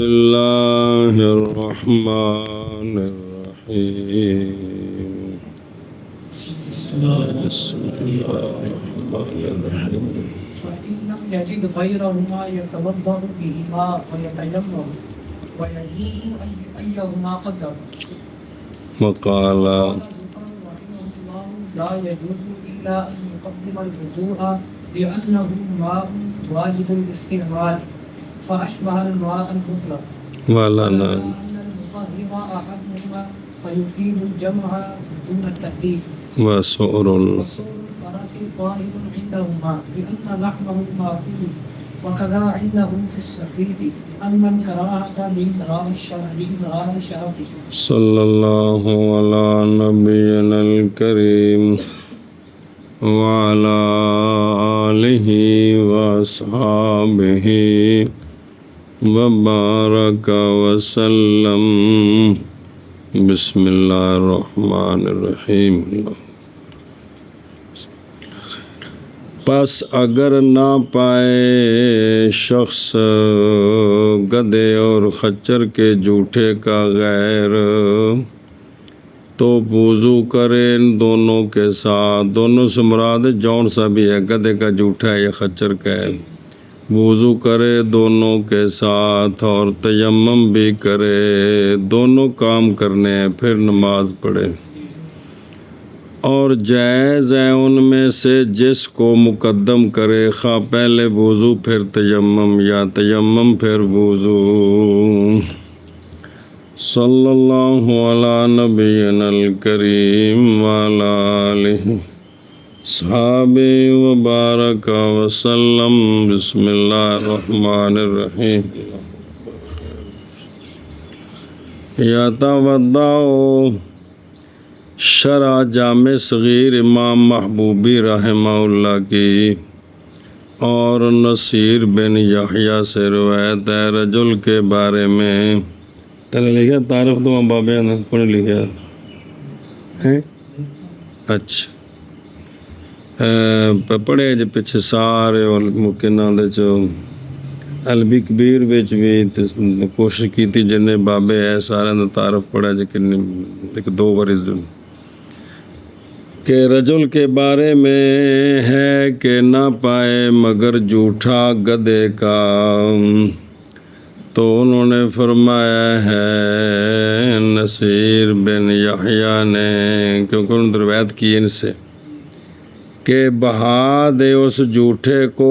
اللہ الرحمن الرحیم بسم اللہ الرحمن الرحیم فإن لم يجد غيرهما يتوضأ بهما ويتيمم ويجوز أيهما قدم. وقال لا يجوز إلا أن يقدم الوضوء لأنه ماء واجب الاستعمال فأشبه الماء المطلق ولنا أن المطهر أحدهما فيفيد الجمع دون التحديد وسؤر وصول الفرس طاهر عندهما لأن لحمه مأكول وكذا عنده في السفيد أما الكراهة لإضرار الشرف. صلی اللہ علی نبینا الکریم وعلی آلہ واصحابہ وبارک وسلم. بسم اللہ الرحمن الرحیم. پس اگر نہ پائے شخص گدھے اور خچر کے جوٹے کا غیر تو وضو کرے ان دونوں کے ساتھ. دونوں سے مراد جون سا بھی ہے، گدھے کا جوٹا ہے یا خچر کا ہے. وضو کرے دونوں کے ساتھ اور تیمم بھی کرے، دونوں کام کرنے ہیں، پھر نماز پڑھے. اور جائز ہے ان میں سے جس کو مقدم کرے، خواہ پہلے وضو پھر تیمم یا تیمم پھر وضو. صلی اللہ علی نبینا الکریم وعلی آلہ صحابہ وبارک وسلم. بسم اللہ الرحمن الرحیم. یتوضأ شرح جامع صغیر امام محبوبی رحمہ اللہ کی اور نصیر بن یحییٰ سے روایت ہے رجل کے بارے میں. تنے لکھا تعارف تو بابے نے کون لکھا ہے؟ اچھا پڑھے جو پیچھے سارے ممکنہ دے جو البی کبیر وچ بھی کوشش کی تھی جنہیں بابے ہے سارے نے تعارف پڑھا جو کہ دو بار کہ رجل کے بارے میں ہے کہ نہ پائے مگر جھوٹا گدھے کا. تو انہوں نے فرمایا ہے نصیر بن یحییٰ نے، کیونکہ انہوں نے روایت کی ان سے کہ بہا دے اس جھوٹے کو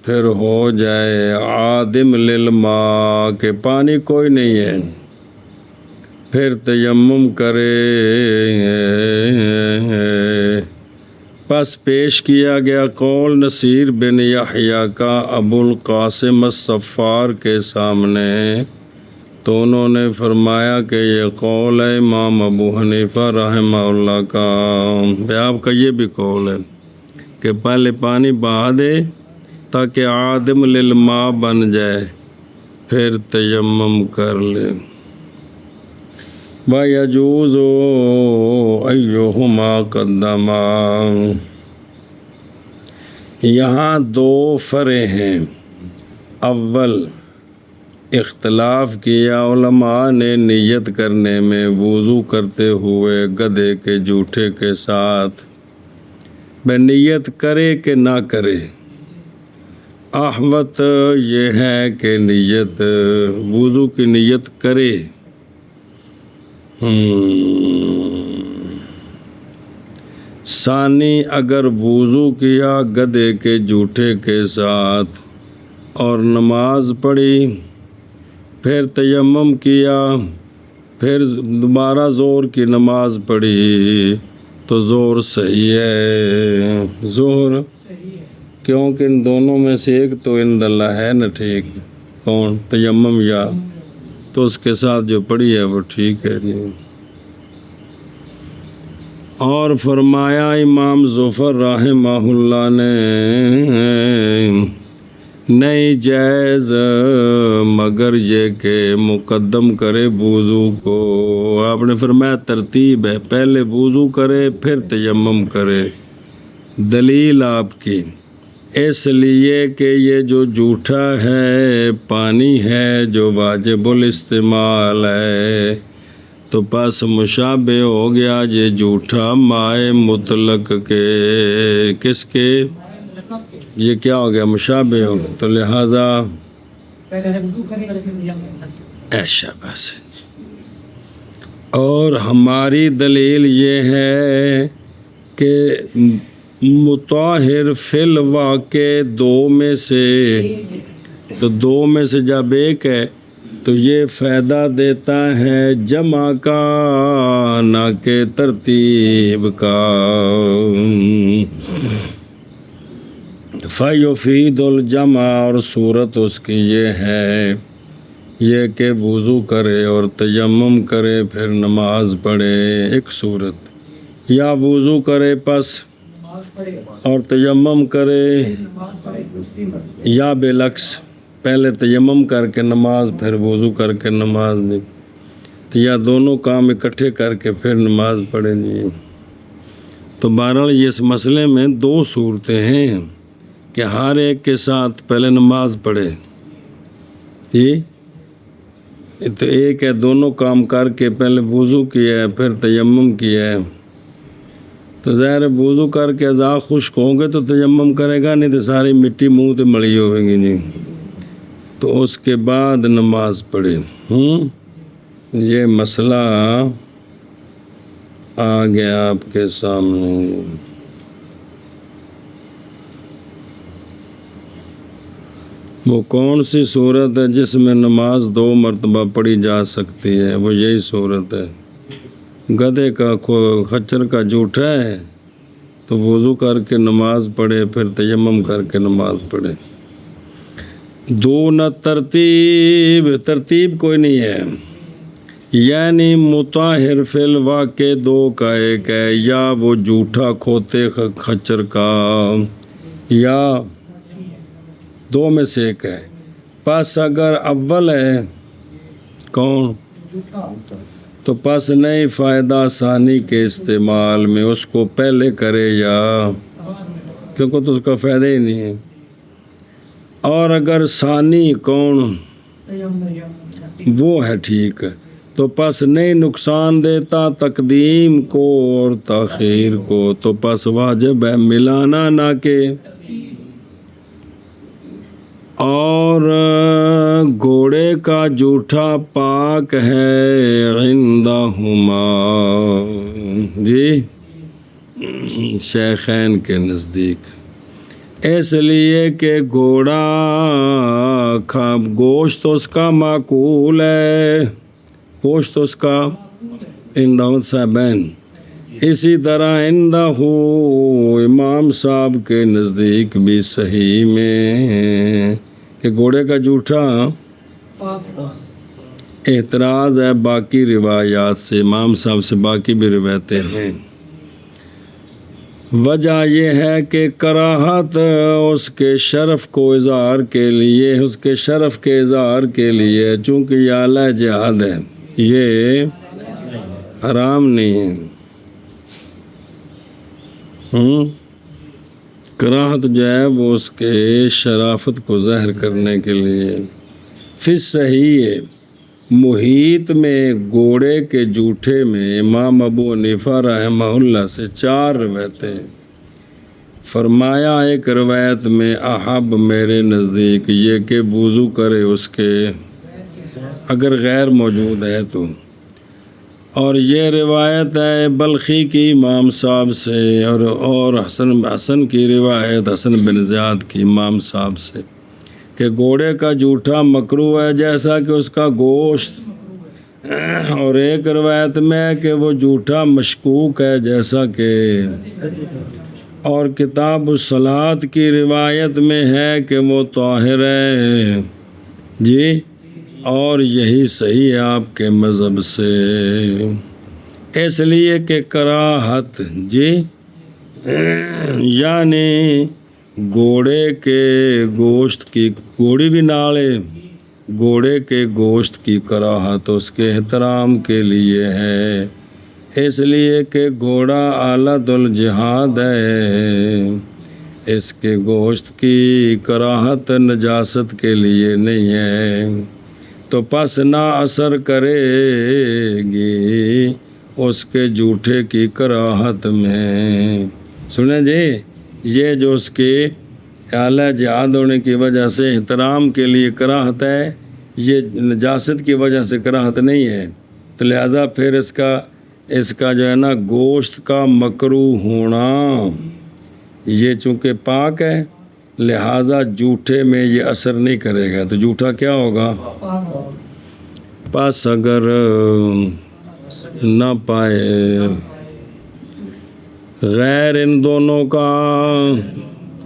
پھر ہو جائے عادم للماء کہ پانی کوئی نہیں ہے، پھر تیمم کرے. پس پیش کیا گیا قول نصیر بن یحییٰ کا ابو القاسم الصفار کے سامنے، تو انہوں نے فرمایا کہ یہ قول ہے امام ابو حنیفہ رحمہ اللہ کا. آپ کا یہ بھی قول ہے کہ پہلے پانی بہا دے تاکہ عادم للماء بن جائے، پھر تیمم کر لے. وَيَجُوزُ أَيُّهُمَا قَدَّمَا. یہاں دو فرع ہیں. اول اختلاف کیا علماء نے نیت کرنے میں وضو کرتے ہوئے گدھے کے جوٹے کے ساتھ، میں نیت کرے کہ نہ کرے. احوط یہ ہے کہ نیت وضو کی نیت کرے. ثانی اگر وضو کیا گدھے کے جوٹے کے ساتھ اور نماز پڑھی، پھر تیمم کیا، پھر دوبارہ ظہر کی نماز پڑھی تو ظہر صحیح ہے. ظہر کیونکہ ان دونوں میں سے ایک تو ان اللہ ہے نا ٹھیک، کون تیمم یا تو اس کے ساتھ جو پڑھی ہے وہ ٹھیک ہے. اور فرمایا امام ظفر رحمہ اللہ نے نہیں جائز مگر یہ کہ مقدم کرے وضو کو. آپ نے فرمایا ترتیب ہے، پہلے وضو کرے پھر تیمم کرے. دلیل آپ کی اس لیے کہ یہ جو جھوٹا ہے پانی ہے جو واجب الاستعمال ہے، تو پس مشابہ ہو گیا یہ جھوٹا مائے مطلق کے، کس کے؟ یہ کیا ہو گیا؟ مشابہ ہو گیا، تو لہٰذا ایسا بس۔ اور ہماری دلیل یہ ہے کہ مطہر فی الواقع دو میں سے، تو دو میں سے جب ایک ہے تو یہ فائدہ دیتا ہے جمع کا نہ کہ ترتیب کا۔ فیفید الجمع، اور صورت اس کی یہ ہے یہ کہ وضو کرے اور تیمم کرے پھر نماز پڑھے، ایک صورت، یا وضو کرے پس اور تیمم کرے، یا بالعکس پہلے تیمم کر کے نماز پھر وضو کر کے نماز نہیں، تو یا دونوں کام اکٹھے کر کے پھر نماز پڑھے نہیں۔ تو بہرحال یہ اس مسئلے میں دو صورتیں ہیں کہ ہر ایک کے ساتھ پہلے نماز پڑھے، جی، تو ایک ہے دونوں کام کر کے پہلے وضو کیا ہے پھر تیمم کیا ہے، تو ظاہر وضو کر کے اعضاء خشک ہوں گے تو تیمم کرے گا، نہیں تو ساری مٹی منہ تے ملی ہوئے گی جی، تو اس کے بعد نماز پڑھے۔ یہ مسئلہ آ گیا آپ کے سامنے۔ وہ کون سی صورت ہے جس میں نماز دو مرتبہ پڑھی جا سکتی ہے؟ وہ یہی صورت ہے۔ گدھے کا خچر کا جھوٹا ہے تو وضو کر کے نماز پڑھے پھر تیمم کر کے نماز پڑھے۔ دون ترتیب کوئی نہیں ہے، یعنی مطہر فی الواقع دو کا ایک ہے، یا وہ جھوٹا کھوتے خچر کا، یا دو میں سے ایک ہے۔ پس اگر اول ہے کون تو پس نہیں فائدہ ثانی کے استعمال میں، اس کو پہلے کرے یا، کیونکہ تو اس کا فائدہ ہی نہیں ہے۔ اور اگر ثانی کون وہ ہے ٹھیک، تو پس نہیں نقصان دیتا تقدیم کو اور تاخیر کو، تو پس واجب ہے ملانا نہ کہ۔ اور گھوڑے کا جھوٹا پاک ہے عندہما، جی، شیخین کے نزدیک، اس لیے کہ گھوڑا گوشت اس کا معقول ہے، گوشت اس کا عندہ صاحبین، اسی طرح عندہ امام صاحب کے نزدیک بھی صحیح میں کہ گھوڑے کا جھوٹا اعتراض ہے باقی روایات سے، امام صاحب سے باقی بھی روایتیں ہیں۔ وجہ یہ ہے کہ کراہت اس کے شرف کو اظہار کے لیے، اس کے شرف کے اظہار کے لیے، چونکہ یہ اعلی جہاد ہے، یہ حرام نہیں ہے۔ کراہت جو ہے وہ اس کے شرافت کو ظاہر کرنے کے لیے۔ فی صحیح ہے، محیط میں گھوڑے کے جھوٹے میں امام ابو حنیفہ رحمہ اللہ سے 4 روایتیں، فرمایا ایک روایت میں احب میرے نزدیک یہ کہ وضو کرے اس کے، اگر غیر موجود ہے تو، اور یہ روایت ہے بلخی کی امام صاحب سے، اور حسن کی روایت حسن بن زیاد کی امام صاحب سے کہ گھوڑے کا جھوٹا مکروہ ہے جیسا کہ اس کا گوشت، اور ایک روایت میں ہے کہ وہ جھوٹا مشکوک ہے جیسا کہ، اور کتاب الصلاۃ کی روایت میں ہے کہ وہ طاہر ہے، جی، اور یہی صحیح ہے آپ کے مذہب سے، اس لیے کہ کراہت، جی، یعنی گھوڑے کے گوشت کی، گھوڑی بھی نالے، گھوڑے کے گوشت کی کراہت اس کے احترام کے لیے ہے، اس لیے کہ گھوڑا آلۃ الجہاد ہے، اس کے گوشت کی کراہت نجاست کے لیے نہیں ہے، تو پس نہ اثر کرے گی اس کے جھوٹے کی کراہت میں۔ سنیں جی، یہ جو اس کی اعلیٰ جہاد ہونے کی وجہ سے احترام کے لیے کراہت ہے، یہ نجاست کی وجہ سے کراہت نہیں ہے، تو لہٰذا پھر اس کا جو ہے نا گوشت کا مکروہ ہونا، یہ چونکہ پاک ہے لہٰذا جھوٹے میں یہ اثر نہیں کرے گا، تو جھوٹا کیا ہوگا؟ پس اگر نہ پائے غیر ان دونوں کا،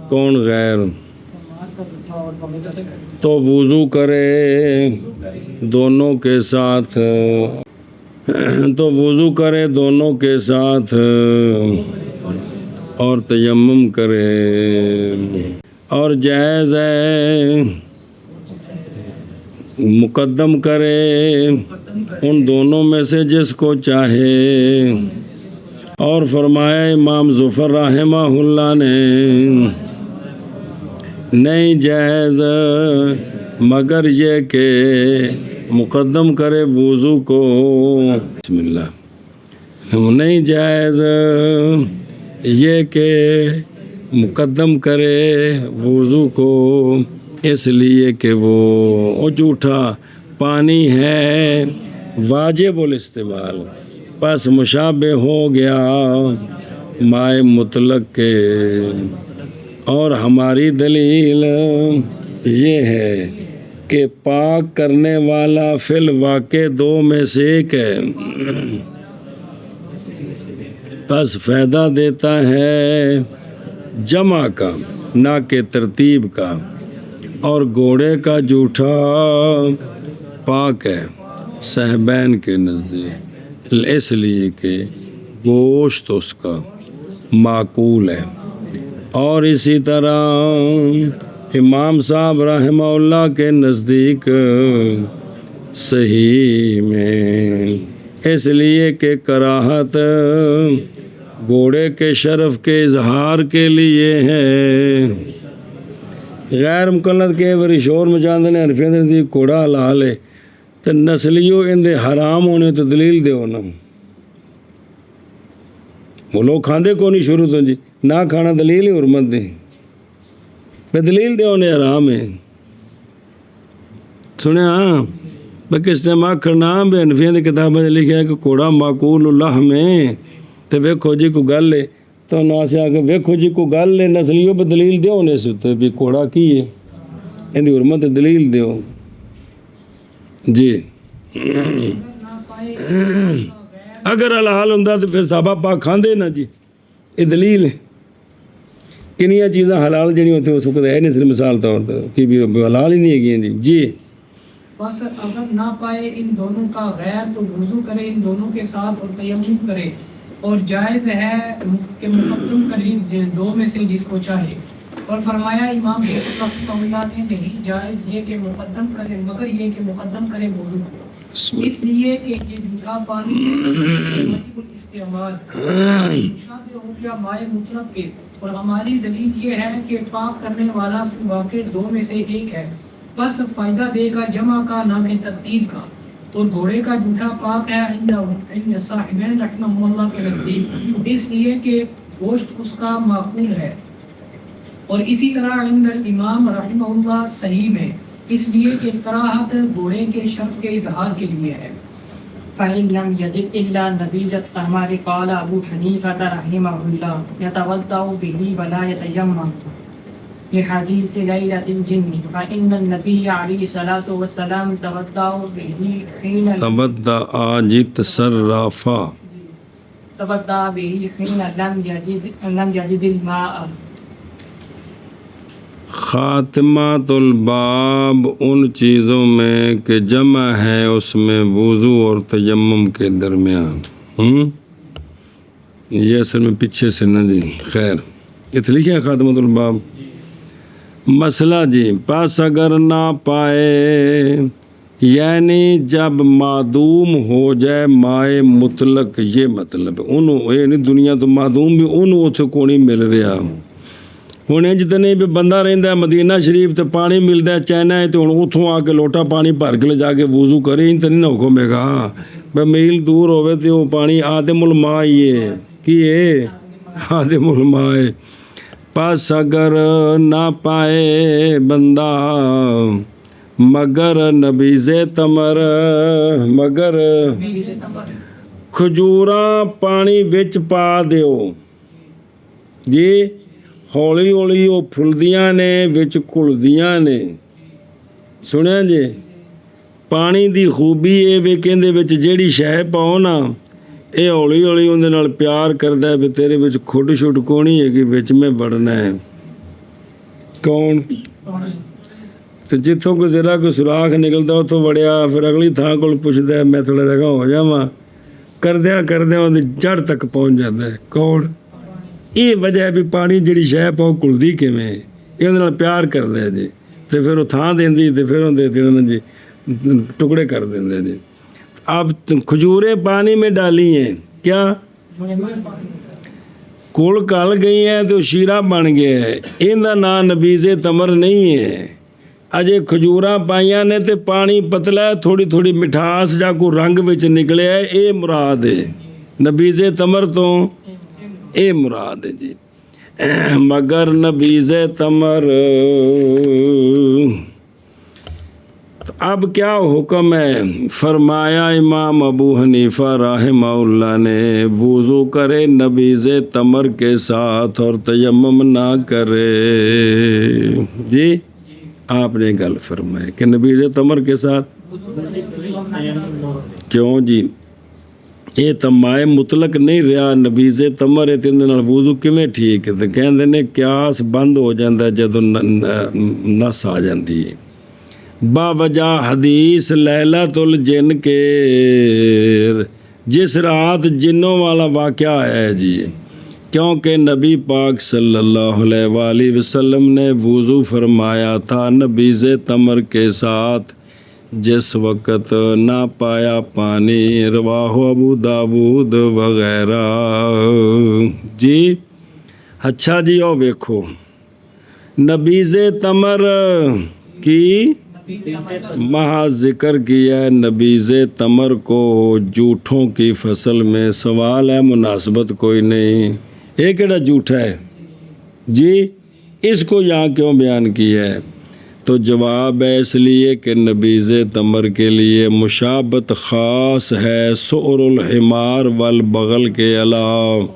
کون غیر؟ تو وضو کرے دونوں کے ساتھ، تو وضو کرے دونوں کے ساتھ اور تیمم کرے، اور جائز ہے مقدم کرے ان دونوں میں سے جس کو چاہے۔ اور فرمایا امام ظفر رحمہ اللہ نے، نہیں جائز مگر یہ کہ مقدم کرے وضو کو، بسم اللہ، نہیں جائز یہ کہ مقدم کرے وضو کو، اس لیے کہ وہ جھوٹا پانی ہے واجب الاستعمال، پس مشابہ ہو گیا مائع مطلق کے۔ اور ہماری دلیل یہ ہے کہ پاک کرنے والا فی الواقع دو میں سے ایک ہے، پس فائدہ دیتا ہے جمع کا نہ کہ ترتیب کا، اور گھوڑے کا جھوٹا پاک ہے صاحبین کے نزدیک، اس لیے کہ گوشت اس کا معقول ہے۔ اور اسی طرح امام صاحب رحمہ اللہ کے نزدیک صحیح میں، اس لیے کہ کراہت گھوڑے کے شرف کے اظہار کے لیے ہے۔ غیر مقلد کے بری شور مچاندے نے حنفیاں دے نزدیک گھوڑا حلال ہے، تو نسلیو اندے حرام ہونے تو دلیل دیو نا۔ وہ لوگ کھاندے کو نہیں شروع تو جی، نہ کھانا دلیل ہی حرمت دی، میں دلیل دیو نے حرام ہے۔ سنے ہاں میں کس نے کرنا بے حنفیاں دی کتابیں لکھا ہے کہ گھوڑا معقول اللہ میں، تو ویکھو جی کو گل ہے، تو نہ سے آگے ویکھو جی کو گل ہے نسلیوں پہ دلیل دیو نے ستے بھی گھوڑا کی ہے، ان دی حرمت دلیل دیو جی۔ اگر حلال ہوندا تو پھر صحابہ پاک کھاندے نا جی، یہ دلیل ہے۔ کنیاں چیزاں حلال جڑیاں ہوتے اس وقت ہے نہیں، صرف مثال طور پر کہ بھی حلال ہی نہیں ہے جی جی۔ بس اگر نہ پائے ان دونوں کا غیر تو وضو کرے ان دونوں کے ساتھ اور تیمم کرے، اور جائز ہے کہ مقدم کرے دو میں سے جس کو چاہے۔ اور فرمایا امام رحمہ اللہ نے، نہیں جائز یہ کہ مقدم کرے مگر یہ کہ مقدم کرے وضو کو، اس لیے کہ یہ جھوٹا پانی واجب الاستعمال مشابہ ہو گیا مائع مطلق کے۔ اور ہماری دلیل یہ ہے کہ پاک کرنے والا فی الواقع دو میں سے ایک ہے، بس فائدہ دے گا جمع کا نہ کہ ترتیب کا۔ اور گھوڑے کا جھوٹا پاک ہے عند صاحبین رحمہ اللہ کے نزدیک، اس لیے کہ گوشت اس کا معقول ہے، اور اسی طرح عند الامام رحمہ اللہ صحیح میں، اس لیے کہ کراہت گھوڑے کے شرف کے اظہار کے لیے ہے۔ فَإِن لَمْ يَجِدْ إِلَّا نَبِيذَ التَّمْرِ قَالَ أَبُو حَنِيفَةَ رَحِمَهُ اللَّهُ يَتَوَضَّأُ بِهِ وَلَا يَتَيَمَّمُ لِحَدِيثِ لَيْلَةِ الْجِنِّ فَإِنَّ النَّبِيَّ عَلَيْهِ الصَّلَاةُ وَالسَّلَامُ تَوَضَّأَ بِهِ حِينَ لَمْ يَجِدِ الْمَاءَ۔ خاتمات الباب ان چیزوں میں کہ جمع ہے اس میں وضو اور تیمم کے درمیان، یہ اصل میں پیچھے سے نہ جی، خیر اس لکھے ہے خاتمات الباب۔ مسئلہ جی، پس اگر نہ پائے یعنی جب معدوم ہو جائے مائع مطلق، یہ مطلب انہوں یہ نہیں دنیا تو معدوم بھی انہوں اتھے کو نہیں مل رہا، ਹੁਣ ਇੰਜ ਤਾਂ ਨਹੀਂ ਵੀ ਬੰਦਾ ਰਹਿੰਦਾ ਮਦੀਨਾ ਸ਼ਰੀਫ ਤੇ ਪਾਣੀ ਮਿਲਦਾ ਚਾਈਨਾ ਤੇ ਹੁਣ ਉੱਥੋਂ ਆ ਕੇ ਲੋਟਾ ਪਾਣੀ ਭਰ ਕੇ ਲਿਜਾ ਕੇ ਵੂਜ਼ੂ ਕਰੇ ਇੰਜ ਤਾਂ ਨਹੀਂ ਨਾ ਹੁਕਮ ਹੈਗਾ ਵੀ ਮੀਲ ਦੂਰ ਹੋਵੇ ਤੇ ਉਹ ਪਾਣੀ ਆਦਮੁਲ ਮਾ ਹੀ ਹੈ ਕੀ ਹੈ ਆਦਮੁਲ ਮਾ ਹੈ پس اگر نہ پائے بندہ مگر نبیز تمر مگر کھجوراں پانی وچ پا دیو جی ہੌਲੀ ਹੌਲੀ ਉਹ ਫੁੱਲਦੀਆਂ ਨੇ ਵਿੱਚ ਘੁਲਦੀਆਂ ਨੇ ਸੁਣਿਆ ਜੇ ਪਾਣੀ ਦੀ ਖੂਬੀ ਇਹ ਵੀ ਕਹਿੰਦੇ ਵਿੱਚ ਜਿਹੜੀ ਸ਼ੈ ਪਾਓ ਨਾ ਇਹ ਹੌਲੀ ਹੌਲੀ ਉਹਦੇ ਨਾਲ ਪਿਆਰ ਕਰਦਾ ਵੀ ਤੇਰੇ ਵਿੱਚ ਖੁੱਡ ਛੁੱਟ ਕੋਣੀ ਹੈਗੀ ਵਿੱਚ ਮੈਂ ਵੜਨਾ ਹੈ ਕੌਣ ਤੇ ਜਿੱਥੋਂ ਕੋਈ ਜ਼ਰਾ ਕੋਈ ਸੁਰਾਖ ਨਿਕਲਦਾ ਉੱਥੋਂ ਵੜਿਆ ਫਿਰ ਅਗਲੀ ਥਾਂ ਕੋਲ ਪੁੱਛਦਾ ਮੈਂ ਥੋੜਾ ਜਿਹਾ ਹੋ ਜਾਵਾਂ ਕਰਦਿਆਂ ਕਰਦਿਆਂ ਉਹਦੀ ਜੜ ਤੱਕ ਪਹੁੰਚ ਜਾਂਦਾ ਹੈ ਕੌਣ ਇਹ ਵਜ੍ਹਾ ਵੀ ਪਾਣੀ ਜਿਹੜੀ ਸ਼ੈ ਪਾਓ ਘੁਲਦੀ ਕਿਵੇਂ ਇਹ ਉਹਦੇ ਨਾਲ ਪਿਆਰ ਕਰਦਾ ਜੀ ਤੇ ਫਿਰ ਉਹ ਥਾਂ ਦਿੰਦੀ ਤੇ ਫਿਰ ਉਹਦੇ ਜਿਹੜੇ ਜੀ ਟੁਕੜੇ ਕਰ ਦਿੰਦੇ ਜੀ اب کھجوریں پانی میں ڈالی ہیں کیا کل کل گئی ہیں تو شیرہ بن گیا ہے ان دا نام نبیز تمر نہیں ہے اجے کھجوراں پائیاں نے تے پانی پتلا ہے تھوڑی تھوڑی مٹھاس جا کو رنگ وچ نکلیا ہے اے مراد ہے نبیز تمر تو اے مراد ہے جی مگر نبیز تمر اب کیا حکم ہے فرمایا امام ابو حنیفہ رحمہ اللہ نے وضو کرے نبیز تمر کے ساتھ اور تیمم نہ کرے جی آپ نے گل فرمایا کہ نبیز تمر کے ساتھ کیوں جی یہ تمائے مطلق نہیں رہا نبیز تمر ہے تین نال وضو کیویں ٹھیک ہے تو کہندے نے قیاس بند ہو جاندا جدوں نس آ جاندی ہے با وجہ حدیث لیلۃ الجن کے جس رات جنوں والا واقعہ ہے جی کیونکہ نبی پاک صلی اللہ علیہ وآلہ وسلم نے وضو فرمایا تھا نبیز تمر کے ساتھ جس وقت نہ پایا پانی رواہ ابو داود وغیرہ جی اچھا جی او ویکھو نبیز تمر کی محض ذکر کیا ہے نبیز تمر کو جھوٹوں کی فصل میں سوال ہے مناسبت کوئی نہیں یہ کیڑا جھوٹا ہے جی اس کو یہاں کیوں بیان کیا ہے تو جواب ہے اس لیے کہ نبیز تمر کے لیے مشابت خاص ہے سؤر الحمار والبغل کے علاوہ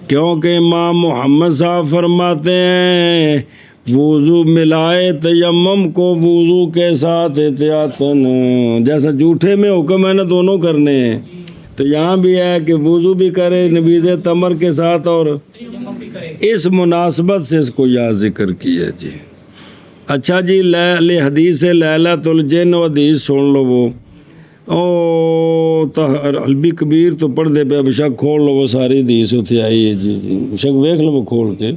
کیونکہ امام محمد صاحب فرماتے ہیں وضو ملائے تیمم کو وضو کے ساتھ احتیاطاً جیسا جھوٹے میں حکم ہے نا دونوں کرنے ہیں تو یہاں بھی ہے کہ وضو بھی کرے نبیز تمر کے ساتھ اور اس مناسبت سے اس کو یہاں ذکر کیا جی اچھا جی لے حدیث لیلۃ الجن و حدیث سن لو وہ البی کبیر تو پڑھ دے پہ بشک کھول لو وہ ساری حدیث اتنے آئی ہے جی بشک ویکھ لو وہ کھول کے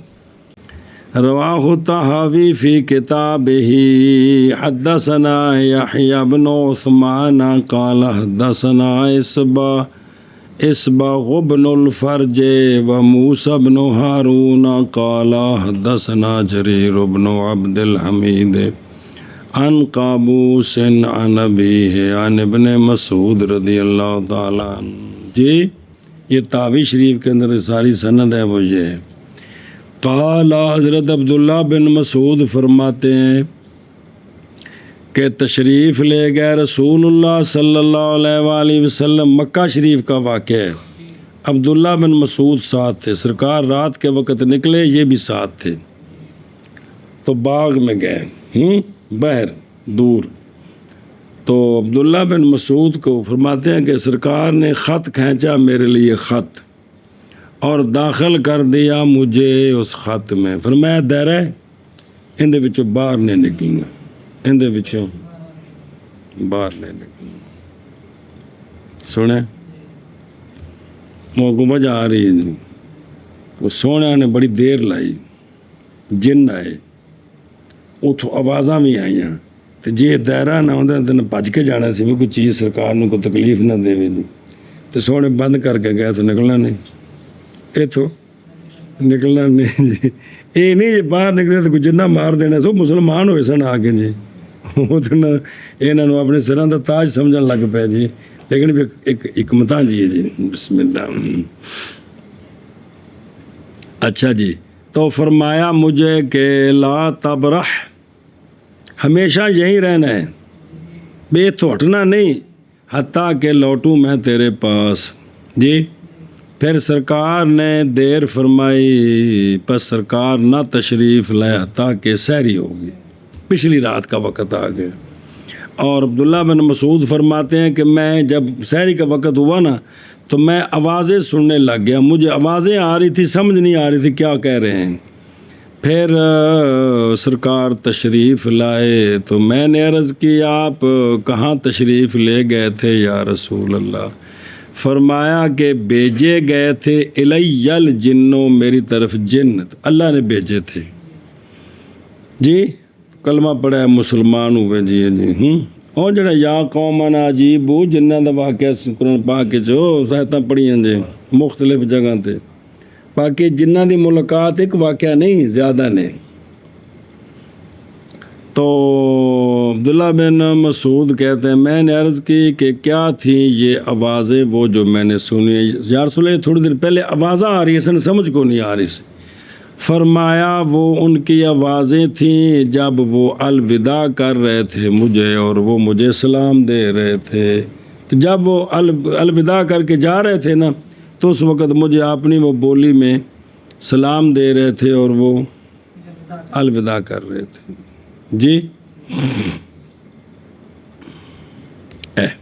رواہ الطحاوی فی کتابہ حدثنا یحییٰ بن عثمان قال حدثنا اسبغ بن الفرج وموسیٰ بن ہارون قال حدثنا جریر بن عبد الحمید عن قابوس عن ابیہ عن ابن مسعود رضی اللہ تعالیٰ عنہ جی یہ تاوی شریف کے اندر ساری سند ہے وہ یہ ہے قال حضرت عبداللہ بن مسعود فرماتے ہیں کہ تشریف لے گئے رسول اللہ صلی اللہ علیہ وآلہ وسلم مکہ شریف کا واقعہ ہے عبداللہ بن مسعود ساتھ تھے سرکار رات کے وقت نکلے یہ بھی ساتھ تھے تو باغ میں گئے باہر دور تو عبداللہ بن مسعود کو فرماتے ہیں کہ سرکار نے خط کھینچا میرے لیے خط اور داخل کر دیا مجھے اس خط میں فرمایا دائرہ اندے وچوں باہر نہیں نکلنا اندے وچوں باہر نہیں نکلنا سنے موقع وجہ آ رہی ہے وہ سونے نے بڑی دیر لائی جن آئے اتھوں آوازاں بھی آئیاں تو جی دائرہ نہ ہوندے تو بھج کے جانا سی بھی کوئی چیز سرکار نو کوئی تکلیف نہ دے تو سونے بند کر کے گئے تو نکلنا نہیں اتھو ਨਿਕਲਣਾ ਨਹੀਂ ਜੀ, ਇਹ ਨਹੀਂ ਜੇ ਬਾਹਰ ਨਿਕਲੇ ਤਾਂ ਕੋਈ ਜਿੰਨਾ ਮਾਰ ਦੇਣਾ ਸੋ ਮੁਸਲਮਾਨ ਹੋਏ ਸਨ ਆ ਕੇ ਜੀ, ਉਹ ਤਾਂ ਇਹਨਾਂ ਨੂੰ ਆਪਣੇ ਸਿਰਾਂ ਦਾ ਤਾਜ ਸਮਝਣ ਲੱਗ ਪਿਆ ਜੀ। لیکن بھی ایک حکمتاں جی ہے جی، بسم اللہ۔ اچھا جی، تو فرمایا مجھے کہ لا تبرح، ہمیشہ یہیں رہنا ہے، بے تو ہٹنا نہیں، حتیٰ کہ لوٹوں میں تیرے پاس جی۔ پھر سرکار نے دیر فرمائی، پس سرکار نہ تشریف لائے حتیٰ کہ سحری ہوگی، پچھلی رات کا وقت آ گیا۔ اور عبداللہ بن مسعود فرماتے ہیں کہ میں جب سحری کا وقت ہوا نا تو میں آوازیں سننے لگ گیا، مجھے آوازیں آ رہی تھی، سمجھ نہیں آ رہی تھی کیا کہہ رہے ہیں۔ پھر سرکار تشریف لائے تو میں نے عرض کی آپ کہاں تشریف لے گئے تھے یا رسول اللہ؟ فرمایا کہ بھیجے گئے تھے الی الجنوں، میری طرف جن اللہ نے بھیجے تھے جی۔ کلمہ پڑھا ہے، مسلمان ہوئے جی جی۔ اور جڑا یا قومنا عجیب جنہاں دا واقعہ قرآن پاک جو سایتاں پڑھیاں جی مختلف جگہ تے، باقی جنہاں دی ملاقات ایک واقعہ نہیں زیادہ نے۔ تو عبداللہ بن مسعود کہتے ہیں میں نے عرض کی کہ کیا تھی یہ آوازیں وہ جو میں نے سنی؟ یا رسول اللہ تھوڑی دیر پہلے آوازیں آ رہی ہیں، سمجھ کو نہیں آ رہی سی۔ فرمایا وہ ان کی آوازیں تھیں جب وہ الوداع کر رہے تھے مجھے، اور وہ مجھے سلام دے رہے تھے۔ تو جب وہ الوداع کر کے جا رہے تھے نا تو اس وقت مجھے اپنی وہ بولی میں سلام دے رہے تھے اور وہ الوداع کر رہے تھے جی۔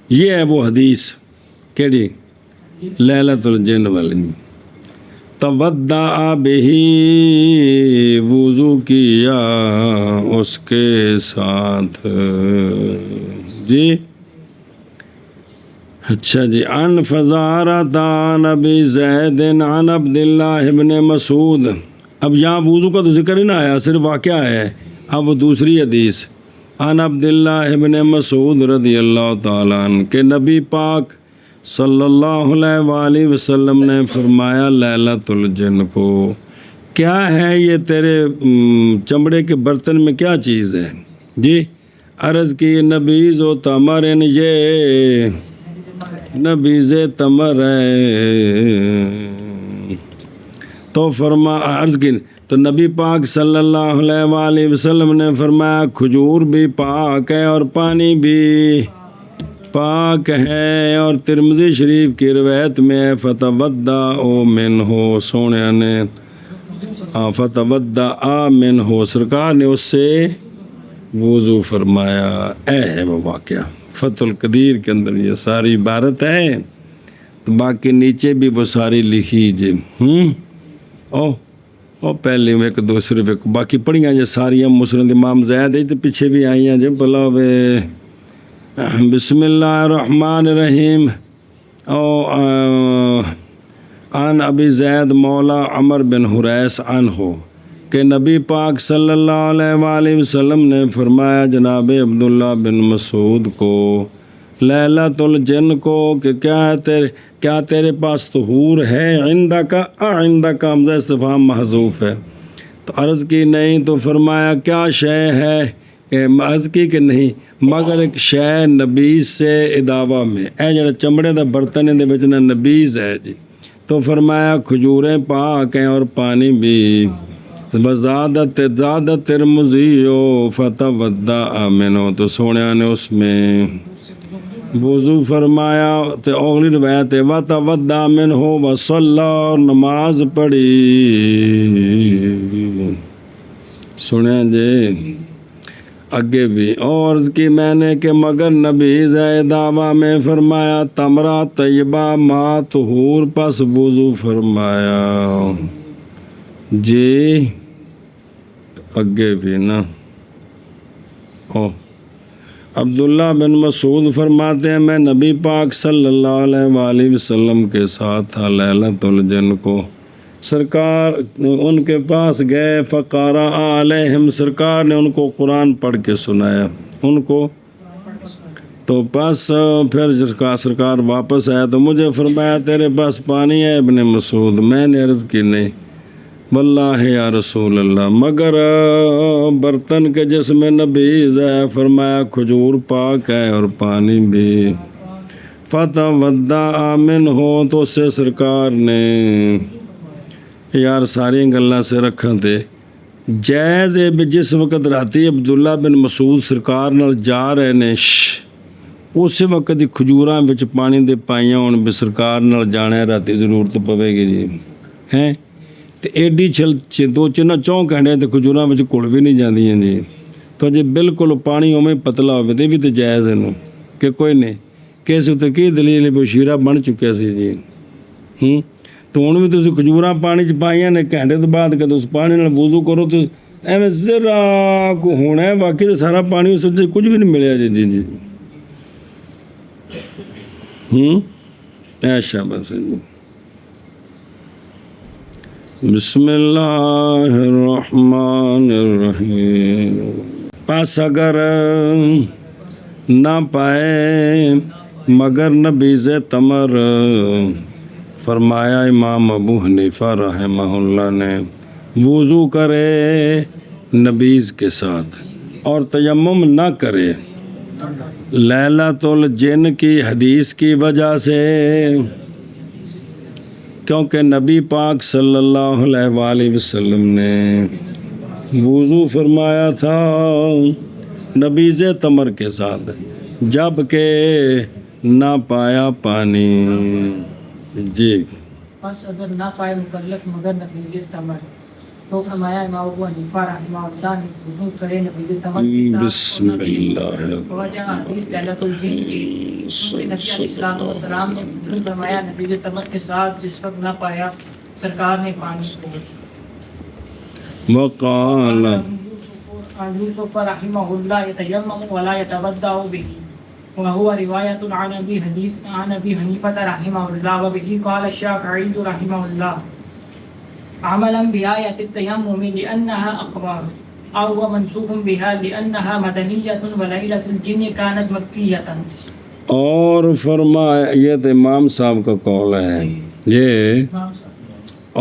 یہ ہے وہ حدیث کیڑی لیلۃ الجن والی۔ تودع بہی، وضو کیا اس کے ساتھ جی۔ اچھا جی، عن فزارۃ عن ابی زید عن عبداللہ ابن مسعود۔ اب یہاں وضو کا تو ذکر ہی نہ آیا، صرف واقعہ ہے۔ اب وہ دوسری حدیث، عن عبداللہ ابن مسعود رضی اللہ تعالیٰ عنہ کہ نبی پاک صلی اللہ علیہ وآلہ وسلم نے فرمایا لیلۃ الجن کو، کیا ہے یہ تیرے چمڑے کے برتن میں کیا چیز ہے جی؟ عرض کی نبیذ و تمر، یہ نبیذ تمر ہے۔ تو عرض کی تو نبی پاک صلی اللہ علیہ وآلہ وسلم نے فرمایا کھجور بھی پاک ہے اور پانی بھی پاک ہے۔ اور ترمذی شریف کی روایت میں فتودعوا منہ، سونے نے فتودع منہ، سرکار نے اس سے وضو فرمایا۔ اے ہے وہ واقعہ فتح القدیر کے اندر یہ ساری عبارت ہے، تو باقی نیچے بھی وہ ساری لکھی جی۔ او پہلے ایک دو صرف ایک باقی پڑھیاں جی ساریاں مسند امام زید ہے، تو پیچھے بھی آئیاں جی بلا وے۔ بسم اللہ الرحمن الرحیم۔ عن ابی زید مولا عمر بن حریث عنہ کہ نبی پاک صلی اللہ علیہ وآلہ وسلم نے فرمایا جناب عبداللہ بن مسعود کو لیلۃ الجن کو کہ کیا تیرے پاس طہور ہے؟ عندک عندک حمزہ استفہام محذوف ہے، تو عرض کی نہیں، تو فرمایا کیا شے ہے؟ عرض کی کہ نہیں مگر ایک شے نبیز سے اداوا میں، اے جڑا چمڑے دا برتن دے وچ نا نبیز ہے جی۔ تو فرمایا کھجوریں پاک ہیں اور پانی بھی۔ وزادت ترمذی فتودع منہ، تو سونیا نے اس میں وضو فرمایا۔ تو اگلی روایت ہے وتودع منہ وصلی، اور نماز پڑھی۔ سنیں جی اگے بھی اور عرض کی میں نے کہ مگر نبی دعویٰ میں فرمایا تمرہ طیبہ ما طہور، پس وضو فرمایا جی۔ اگے بھی نا عبداللہ بن مسعود فرماتے ہیں میں نبی پاک صلی اللہ علیہ وآلہ وسلم کے ساتھ تھا لیلۃ الجن کو، سرکار ان کے پاس گئے، فقرأ علیہم، سرکار نے ان کو قرآن پڑھ کے سنایا ان کو۔ تو پس پھر سرکار واپس آیا تو مجھے فرمایا تیرے پاس پانی ہے ابن مسعود؟ میں نے عرض کی نہیں۔ واللہ یا رسول اللہ، مگر برتن کے جس میں نبیذ ہے، فرمایا کھجور پاک ہے اور پانی بھی، فتودع آمن ہو، تو اس سے سرکار نے یار ساری گلاں سے رکھاں تے جائز ہے بھی جس وقت راتی عبداللہ بن مسعود سرکار نال جا رہے نے اس وقت ہی کھجوراں وچ پانی دے پائیاں ہون بھی سرکار نال جانا راتی ضرورت پوے گی جی ہیں تے ایڈی دو چوں گھنٹے تے کھجوراں وچ کُڑ بھی نہیں جاندیاں جی، تو جی بالکل پانی اوویں پتلا ہوے تے بھی تے جائز ہے نو کہ کوئی نہیں کہ اس تے کی دلیل بھی شیرہ بن چکیا سی جی تو ہن بھی تسی کھجوراں پانی چ پائیاں نے گھنٹے تو بعد کہ اس پانی نال وضو کرو تو ایویں ذرا کو ہونا ہے، باقی تو سارا پانی اس وچ کچھ بھی نہیں ملیا جی جی ایشا بس جی بسم اللہ الرحمن الرحیم، پس اگر نہ پائے مگر نبیذ تمر، فرمایا امام ابو حنیفہ رحمہ اللہ نے وضو کرے نبیذ کے ساتھ اور تیمم نہ کرے لیلۃ الجن کی حدیث کی وجہ سے، کیونکہ نبی پاک صلی اللہ علیہ وآلہ وسلم نے وضو فرمایا تھا نبیذ تمر کے ساتھ جب کہ نہ پایا پانی جی۔ بس اگر نہ پائے مکلف مگر نبیذ تمر، تو فرمایا امام ابو حنیفہ رحمہ اللہ نے وضو کرے نبیذ تمر کے ساتھ۔ بسم اللہ وجہ حدیث لیلۃ الجن کی، نبی علیہ السلام نے وضو فرمایا نبیذ تمر کے ساتھ جس وقت نہ پایا سرکار نے پانی کو۔ وقال یوسف رحمہ اللہ یتیمم ولا یتودع به، وهو روایت عن ابی حنیفہ رحمہ اللہ، وبه قال الشافعی رحمہ اللہ عملا بآیۃ التیمم لأنها اقوى، اور هو منسوخ بها لأنها مدنیۃ ولیلۃ الجن كانت مکیۃ۔ اور فرمایا یہ تو امام صاحب کا قول ہے یہ،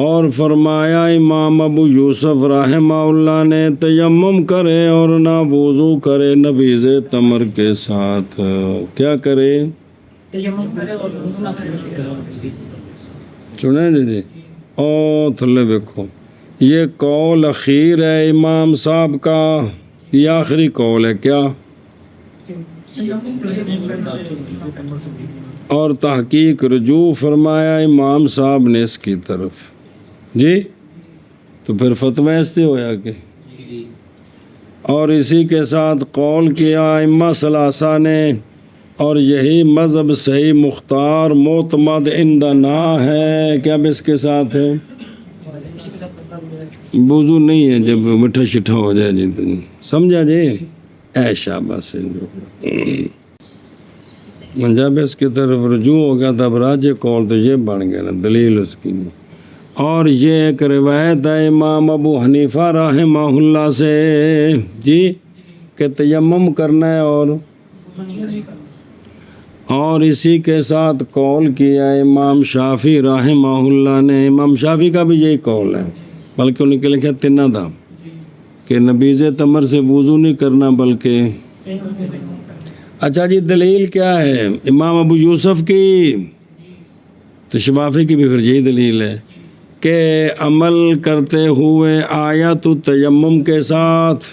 اور فرمایا امام ابو یوسف رحمہ اللہ نے تیمم کرے اور نہ وضو کرے نبیذ تمر کے ساتھ، کیا کرے تیمم کرے اور وضو نہ کرے۔ سنیں جی او تھلے دیکھو یہ قول اخیر ہے امام صاحب کا، یہ آخری قول ہے کیا؟ اور تحقیق رجوع فرمایا امام صاحب نے اس کی طرف جی، تو پھر فتویٰ اس سے ہویا کہ، اور اسی کے ساتھ قول کیا ائمہ ثلاثہ نے، اور یہی مذہب صحیح مختار معتمد عندنا ہے، کیا بھی اس کے ساتھ ہے وضو نہیں ہے جب مٹھا شٹھا ہو جائے جی تو سمجھا جی ایشا بس جب اس کی طرف رجوع ہو گیا تب راجع قول تو یہ بن گیا نا دلیل اس کی۔ اور یہ ایک روایت ہے امام ابو حنیفہ رحمہ اللہ سے جی کہ تیمم کرنا ہے، اور اسی کے ساتھ قول کیا امام شافعی رحمہ اللہ نے، امام شافعی کا بھی یہی قول ہے، بلکہ انہیں کے لکھا تینہ تھا کہ نبیذ تمر سے وضو نہیں کرنا بلکہ۔ اچھا جی دلیل کیا ہے امام ابو یوسف کی؟ تو شافعی کی بھی پھر یہی دلیل ہے کہ عمل کرتے ہوئے آیت تیمم کے ساتھ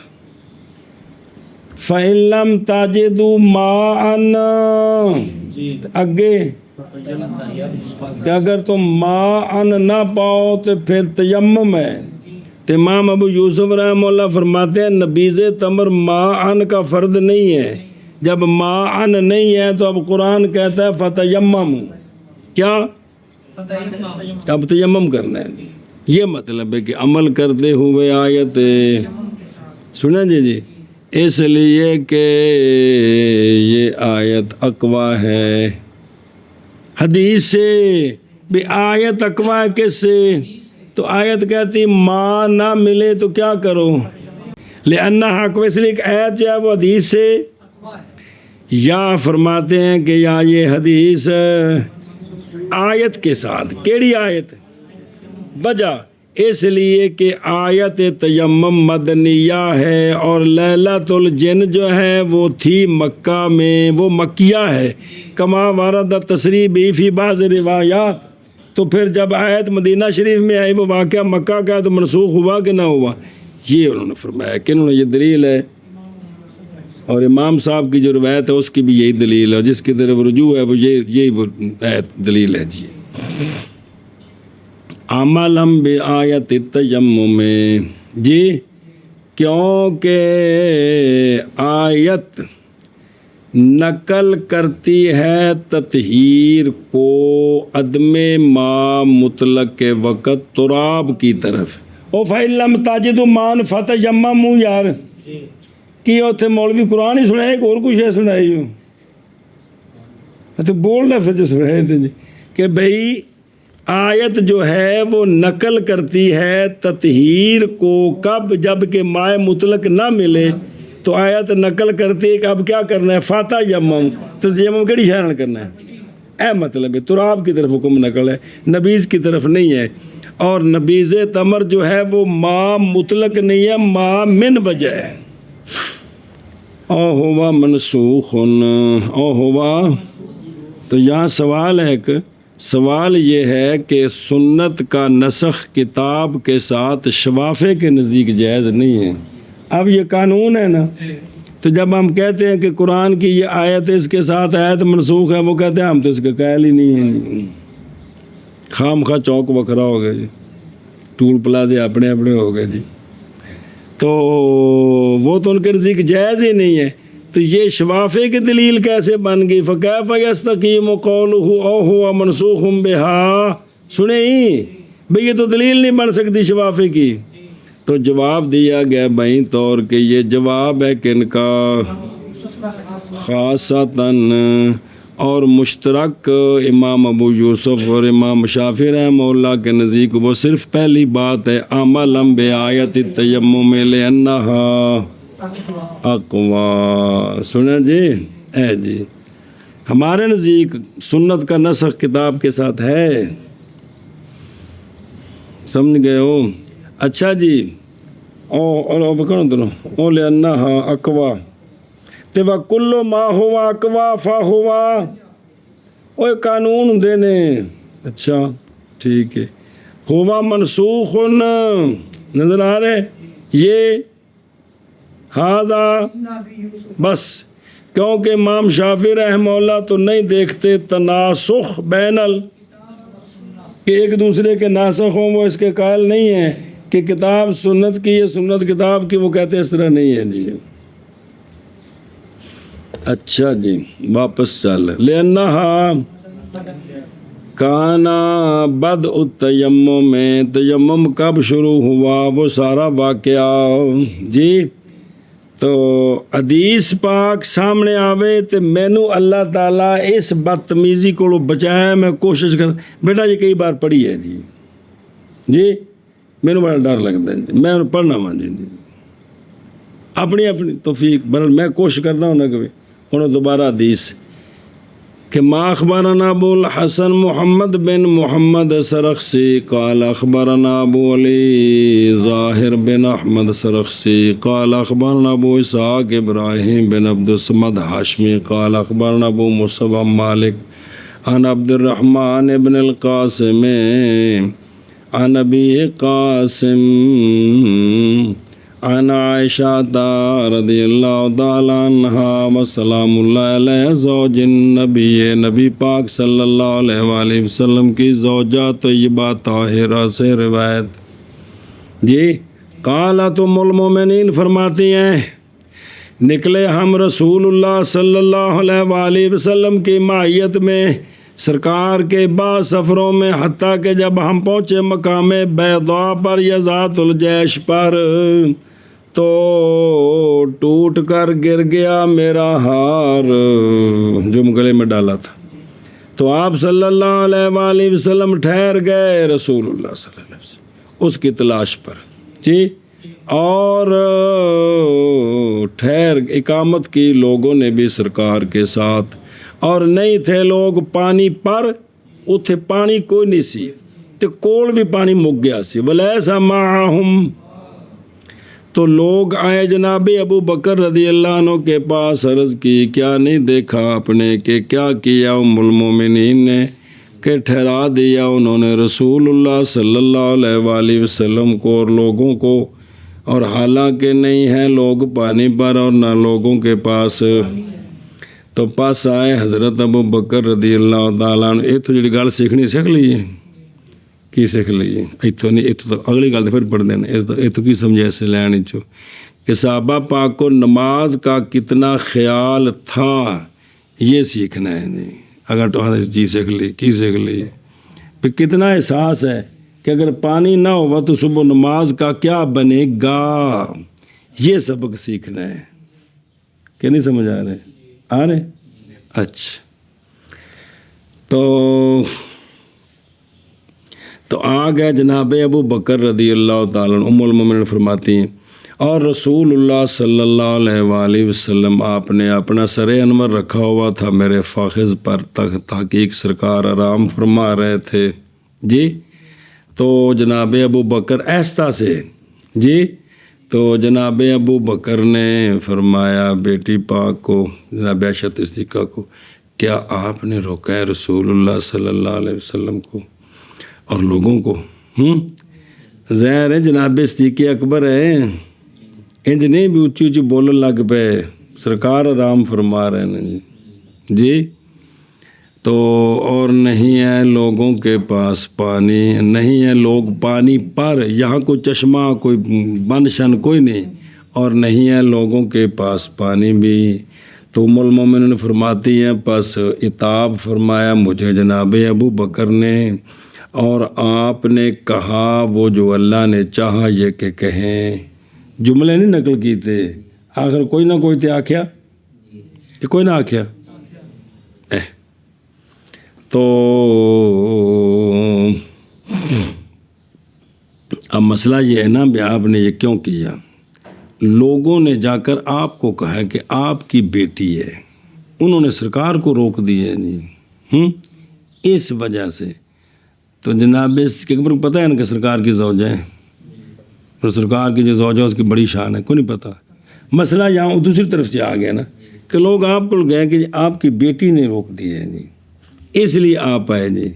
فَإِن لَمْ تَجِدُوا مَاءً، آگے کہ اگر تم ماءً نہ پاؤ تو پھر تیمم ہے، تو امام ابو یوسف رحمہ اللہ فرماتے ہیں نبیذ تمر ماءً کا فرد نہیں ہے، جب ماءً نہیں ہے تو اب قرآن کہتا ہے فتیمم، کیا اب تیمم کرنا ہے، یہ مطلب ہے کہ عمل کرتے ہوئے آیت سنیں جی اس لیے کہ یہ آیت اقوا ہے حدیث سے، بھی آیت اقوا ہے کس سے؟ تو آیت کہتی ماں نہ ملے تو کیا کرو، لأنہا اقوا، اس لیے کہ آیت جو ہے وہ حدیث سے، یا فرماتے ہیں کہ یا یہ حدیث آیت کے ساتھ، کیڑی آیت؟ وجہ اس لیے کہ آیت تیمم مدنیہ ہے اور لیلۃ الجن جو ہے وہ تھی مکہ میں، وہ مکیہ ہے، کما ورد تصریح بھی فی بعض روایات۔ تو پھر جب آیت مدینہ شریف میں آئی وہ واقعہ مکہ کا تو منسوخ ہوا کہ نہ ہوا؟ یہ انہوں نے فرمایا کہ انہوں نے یہ دلیل ہے، اور امام صاحب کی جو روایت ہے اس کی بھی یہی دلیل ہے، جس کی طرف رجوع ہے وہ یہی وہ دلیل ہے جی۔ عملم بآیت التیمم میں جی، کیونکہ آیت نقل کرتی ہے تطہیر کو عدم ما مطلق کے وقت تراب کی طرف۔ او فَإِن لَّمْ تَجِدُوا مَاءً فَتَيَمَّمُوا یار کی اتنے مولوی قرآن ہی سنائے ایک اور کچھ ہے سنائی ہو تو بول رہے پھر جو سنائے تھے جی کہ بھئی آیت جو ہے وہ نقل کرتی ہے تطہیر کو، کب؟ جب کہ مائع مطلق نہ ملے تو آیت نقل کرتی ہے کہ اب کیا کرنا ہے، فاتح یمم، تو یمم کیڑی شہرن کرنا ہے، اے مطلب ہے تراب کی طرف حکم نقل ہے، نبیز کی طرف نہیں ہے۔ اور نبیز تمر جو ہے وہ ما مطلق نہیں ہے، ما من وجہ ہے۔ او ہوا منسوخ او ہوا، تو یہاں سوال ہے کہ سوال یہ ہے کہ سنت کا نسخ کتاب کے ساتھ شوافے کے نزدیک جائز نہیں ہے۔ اب یہ قانون ہے نا، تو جب ہم کہتے ہیں کہ قرآن کی یہ آیت اس کے ساتھ آیت منسوخ ہے، وہ کہتے ہیں ہم تو اس کے قائل ہی نہیں ہیں، خام خواہ چوک وکھرا ہو گئے جی، ٹول پلازے اپنے اپنے ہو گئے جی، تو وہ تو ان کے نزدیک جائز ہی نہیں ہے۔ تو یہ شوافے کی دلیل کیسے بن گئی؟ فَكَيْفَ يَسْتَقِيمُ قَوْلُهُ أَوْ هُوَ مَنْسُوخٌ بِهَا، سنیں ہی بھئی یہ تو دلیل نہیں بن سکتی شوافے کی۔ تو جواب دیا گیا بھائی طور کہ یہ جواب ہے کن کا؟ خاصتاً اور مشترک امام ابو یوسف اور امام شافعی رحمہ اللہ کے نزدیک وہ صرف پہلی بات ہے، عملم بآیت التیمم لأنہا اقوا۔ سنیں جی، اے جی ہمارے نزدیک سنت کا نسخ کتاب کے ساتھ ہے، سمجھ گئے ہو؟ اچھا جی، او لأنہا اقوا تے وَكُلُّ مَا هُوَ اقوا فَهُوَ، اوہ قانون دینے، اچھا ٹھیک ہے، ہوا منسوخ نظر آ رہے یہ ہاذا بس، کیونکہ امام شافعی رحمہ اللہ تو نہیں دیکھتے تناسخ بین کہ ایک دوسرے کے ناسخ ہوں، وہ اس کے قائل نہیں ہیں کہ کتاب سنت کی یہ سنت کتاب کی، وہ کہتے اس طرح نہیں ہے جی۔ اچھا جی واپس چل، لأنہا کانا بدء التیمم میں، تیمم کب شروع ہوا وہ سارا واقعہ جی۔ تو حدیث پاک سامنے آوے تو مینو اللہ تعالیٰ اس بدتمیزی کو بچایا، میں کوشش کر بیٹا یہ کئی بار پڑھی ہے جی جی، مینو بڑا ڈر لگتا ہے جی، میں پڑھنا مان جی اپنی توفیق بل میں کوشش کرتا ہوں نا کبھی انہوں دوبارہ حدیث کہ ما اخبرنا ابو الحسن محمد بن محمد سرخسی قال اخبرنا ابو علی ظاہر بن احمد سرخسی قال اخبرنا ابو اسحاق ابراہیم بن عبد الصمد ہاشمی قال اخبرنا ابو مصعب مالک عن عبد الرحمن ابن القاسم عن ابی قاسم عن عائشہ رضی اللہ تعالی عنہا وسلام اللہ علیہ زوج النبی، نبی پاک صلی اللہ علیہ وآلہ وسلم کی زوجہ طیبہ طاہرہ سے روایت جی۔ قالت ام المومنین فرماتی ہیں نکلے ہم رسول اللہ صلی اللہ علیہ وآلہ وسلم کی معیت میں سرکار کے بعض سفروں میں، حتیٰ کہ جب ہم پہنچے مقام بیضاء پر یا ذات الجیش پر تو ٹوٹ کر گر گیا میرا ہار جو گلے میں ڈالا تھا، تو آپ صلی اللہ علیہ وآلہ وسلم ٹھہر گئے رسول اللہ صلی اللہ علیہ وسلم اس کی تلاش پر جی، اور ٹھہر اقامت کی لوگوں نے بھی سرکار کے ساتھ، اور نہیں تھے لوگ پانی پر، اتھے پانی کوئی نہیں سی، تے کول بھی پانی مک گیا سی ولیسا معہم تو لوگ آئے جناب ابو بکر رضی اللہ عنہ کے پاس عرض کی کیا نہیں دیکھا آپ نے کہ کیا کیا ام المومنین نے کہ ٹھہرا دیا انہوں نے رسول اللہ صلی اللہ علیہ وآلہ وسلم کو اور لوگوں کو اور حالانکہ نہیں ہیں لوگ پانی پر اور نہ لوگوں کے پاس تو پاس آئے حضرت ابو بکر رضی اللہ تعالیٰ عنہ یہ تو جڑی گل سیکھنی سیکھ لیجیے کی سیکھ لیجیے اتوں نہیں اتوں تو اگلی گل پھر پڑھ دینا اتوں کی سمجھے ایسے لین چو کہ صحابہ پاک کو نماز کا کتنا خیال تھا یہ سیکھنا ہے جی اگر تو چیز سیکھ لی کی سیکھ لی پھر کتنا احساس ہے کہ اگر پانی نہ ہوگا تو صبح نماز کا کیا بنے گا یہ سبق سیکھنا ہے کہ نہیں سمجھ آ رہے اچھا تو آ گئے جناب ابو بکر رضی اللہ تعالیٰ عنہ ام المومنین فرماتی ہیں اور رسول اللہ صلی اللہ علیہ وآلہ وسلم آپ نے اپنا سر انور رکھا ہوا تھا میرے فاخذ پر تحقیق سرکار آرام فرما رہے تھے جی تو جناب ابو بکر ایستا سے جی تو جناب ابو بکر نے فرمایا بیٹی پاک کو جناب عائشہ صدیقہ کو کیا آپ نے روکا ہے رسول اللہ صلی اللہ علیہ وسلم کو اور لوگوں کو ظاہر ہے جناب صدیق اکبر ہے انج نہیں بھی اونچی اونچی بولن لگ پے سرکار آرام فرما رہے ہیں جی تو اور نہیں ہے لوگوں کے پاس پانی نہیں ہے لوگ پانی پر یہاں کوئی چشمہ کوئی بن شن کوئی نہیں اور نہیں ہے لوگوں کے پاس پانی بھی تو ام المومنین فرماتی ہیں پس عتاب فرمایا مجھے جناب ابو بکر نے اور آپ نے کہا وہ جو اللہ نے چاہا یہ کہ کہیں جملے نہیں نقل کی تھے آخر کوئی نہ کوئی تے آکھیا کہ کوئی نہ آکھیا تو اب مسئلہ یہ ہے نا بھی آپ نے یہ کیوں کیا لوگوں نے جا کر آپ کو کہا کہ آپ کی بیٹی ہے انہوں نے سرکار کو روک دی ہے جی اس وجہ سے تو جناب اکبر کو پتہ ہے نا کہ سرکار کی زوجہ ہے اور سرکار کی جو زوجہ اس کی بڑی شان ہے کوئی نہیں پتہ مسئلہ یہاں دوسری طرف سے آ گیا نا کہ لوگ آپ کو گئے کہ آپ کی بیٹی نے روک دی ہے جی اس لیے آپ آئے جی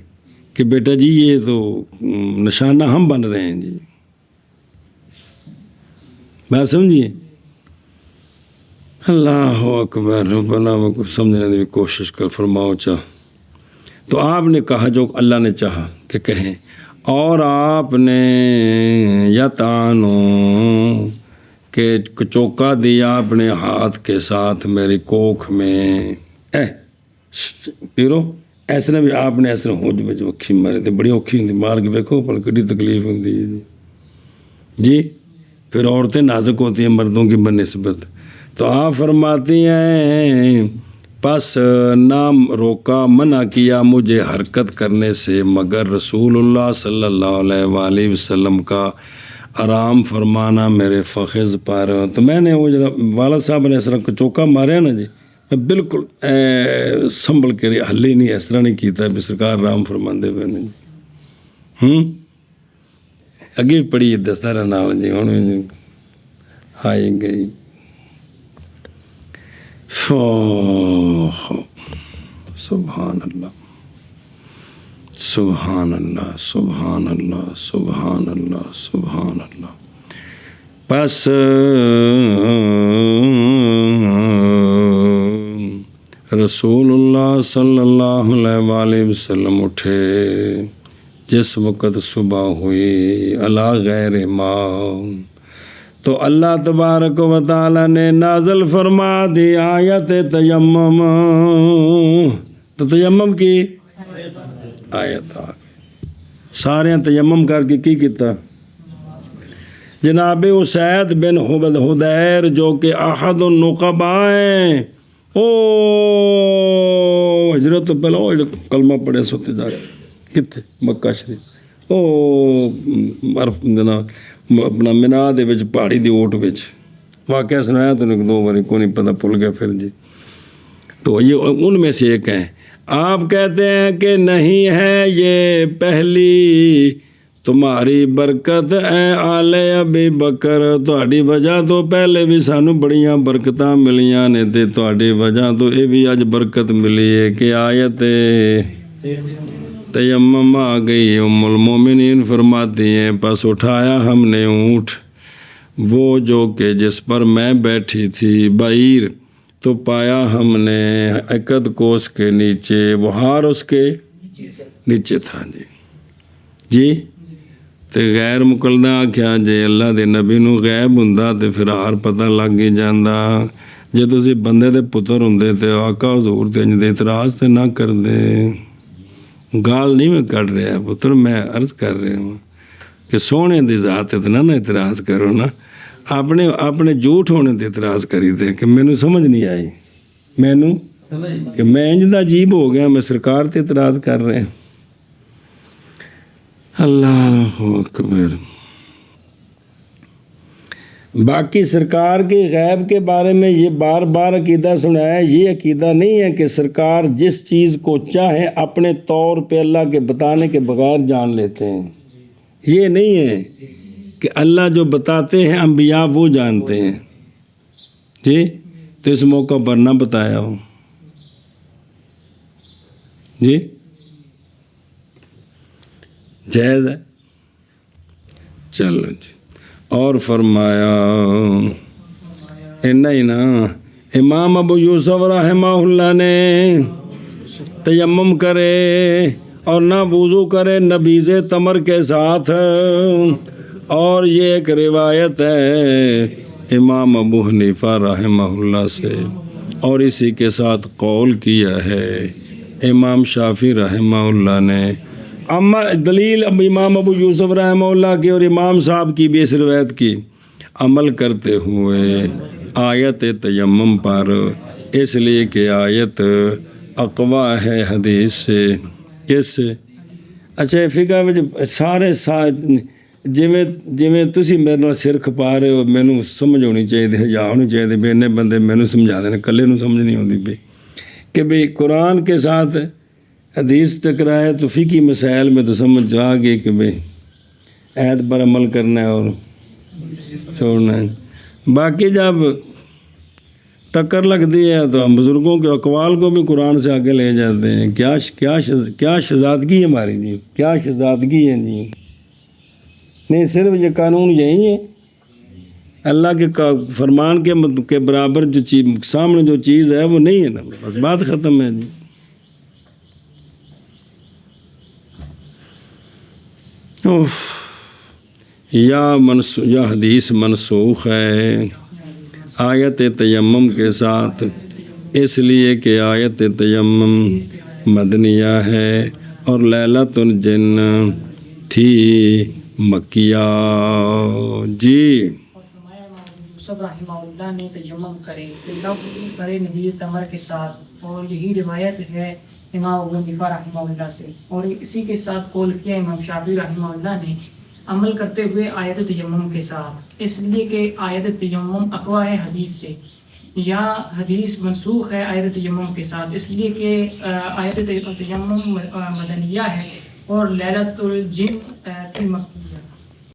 کہ بیٹا جی یہ تو نشانہ ہم بن رہے ہیں جی بات سمجھیے اللہ اکبر ربنا میں کچھ سمجھنے کی کوشش کر فرماؤ چاہ تو آپ نے کہا جو اللہ نے چاہا کہ کہیں اور آپ نے یتانو کہ چوکا دیا اپنے ہاتھ کے ساتھ میری کوکھ میں پیرو اس طرح بھی آپ نے اس طرح ہو جو اوکھی مارے تھے بڑی اوکھی ہوتی مار کے دیکھو پر کڑی تکلیف ہوتی ہے جی پھر عورتیں نازک ہوتی ہیں مردوں کی بنسبت تو آپ فرماتی ہیں پس نام روکا منع کیا مجھے حرکت کرنے سے مگر رسول اللہ صلی اللہ علیہ وآلہ وسلم کا آرام فرمانا میرے فخذ پر تو میں نے وہ والد صاحب نے اس طرح چوکا ماریا نا جی میں بالکل سنبھل کے حل ہی نہیں اس طرح نہیں کیتا بھی سرکار آرام فرماندے پہ جی اگے پڑھی دستا رہنا جی ہوں آئی گئی سبحان اللہ سبحان اللہ سبحان اللہ سبحان اللہ سبحان اللہ پس رسول اللہ صلی اللہ علیہ وآلہ وسلم اٹھے جس وقت صبح ہوئی علی غیر ما تو اللہ تبارک و تعالی نے نازل فرما دی آیت تیمم تو تیمم کی آیت آ گئی سارے تیمم کر کے کی کیتا جناب اسید بن حدیر جو کہ احد النقباء ہیں ہجرت پہلے کلمہ پڑھے سوتے جا کتنے مکہ شریف جناب اپنا منا دے وچ پہاڑی دی اوٹ وچ واقعہ سنایا تو دو باری کو نہیں پتہ بھول گیا پھر جی تو یہ ان میں سے ایک ہیں آپ کہتے ہیں کہ نہیں ہے یہ پہلی تمہاری برکت اے آل ابی بکر، تہاڈی وجہ تو پہلے بھی سانو بڑیاں برکتاں ملیاں نے تے تہاڈی وجہ تو یہ بھی اج برکت ملی ہے کہ آیت تیمم آ گئی۔ ام المومنین فرماتی ہیں پس اٹھایا ہم نے اونٹ وہ جو کہ جس پر میں بیٹھی تھی، بعیر، تو پایا ہم نے عقد کوس کے نیچے، وہ ہار اس کے نیچے تھا جی تے غیر مقلدہ آکھیا جے اللہ دے نبی نو غیب ہوندا تے پھر ہار پتہ لگ ہی جاندا، جے تسی بندے دے پتر ہوندے تے آقا حضور تے انج دے اعتراض تے نہ کردے۔ گال نہیں میں کر رہا پتر، میں عرض کر رہا ہوں کہ سونے دی ذات اتنا نہ اعتراض کرو نا، اپنے جھوٹ ہونے تے اعتراض کری دے کہ مینوں سمجھ نہیں آئی، مینوں کہ میں انج دا عجیب ہو گیا، میں سرکار تے اعتراض کر رہے ہیں۔ اللہ اکبر۔ باقی سرکار کی غیب کے بارے میں یہ بار بار عقیدہ سنایا، یہ عقیدہ نہیں ہے کہ سرکار جس چیز کو چاہے اپنے طور پہ اللہ کے بتانے کے بغیر جان لیتے ہیں، یہ نہیں ہے کہ اللہ جو بتاتے ہیں انبیاء وہ جانتے ہیں جی، تو اس موقع پر نہ بتایا ہو جی، جائز ہے۔ چلو جی، اور فرمایا نہیں نا، امام ابو یوسف رحمہ اللہ نے تیمم کرے اور نہ وضو کرے نبیذ تمر کے ساتھ، اور یہ ایک روایت ہے امام ابو حنیفہ رحمہ اللہ سے، اور اسی کے ساتھ قول کیا ہے امام شافعی رحمہ اللہ نے۔ اما دلیل اب امام ابو یوسف رحمہ اللہ کی اور امام صاحب کی بھی اس روایت کی عمل کرتے ہوئے آیت تیمم پر، اس لیے کہ آیت اقوا ہے حدیث سے۔ کس سے؟ اچھا فقہ میں سارے جویں تسی میرے نال سر کھپا رہے ہو، مینوں سمجھ ہونی چاہیے، حیا ہونی چاہیے بھی انہیں بندے مینوں سمجھا دینے، کلے نوں سمجھ نہیں ہوندی پئی کہ بھئی قرآن کے ساتھ حدیث ٹکرائے تو فقہی مسائل میں تو سمجھ آ گئی کہ بھئی عہد پر عمل کرنا ہے اور چھوڑنا ہے۔ باقی جب ٹکر لگتی ہے تو ہم بزرگوں کے اقوال کو بھی قرآن سے آگے لے جاتے ہیں۔ کیا شہزادگی ہے ہماری جی، کیا شہزادگی ہے جی، نہیں صرف یہ قانون یہی ہے، اللہ کے فرمان کے برابر جو چیز سامنے جو چیز ہے وہ نہیں ہے نا، بس بات ختم ہے جی۔ یا حدیث منسوخ ہے آیت تیمم کے ساتھ، اس لیے کہ آیت تیمم مدنیہ ہے اور لیلۃ الجن تھی مکیہ جی۔ یوسف رحمہ اللہ نے تیمم کرے نبی تمر کے ساتھ، اور یہی روایت ہے امام ابو حنیفہ رحمہ اللہ سے، اور اسی کے ساتھ قول کیا امام شافعی رحمہ اللہ نے عمل کرتے ہوئے آیت تیمم کے ساتھ، اس لیے کہ آیت تیمم اقوا ہے حدیث سے، یا حدیث منسوخ ہے آیت تیمم کے ساتھ، اس لیے کہ آیت تیمم مدنیہ ہے اور لیلۃ الجن تھی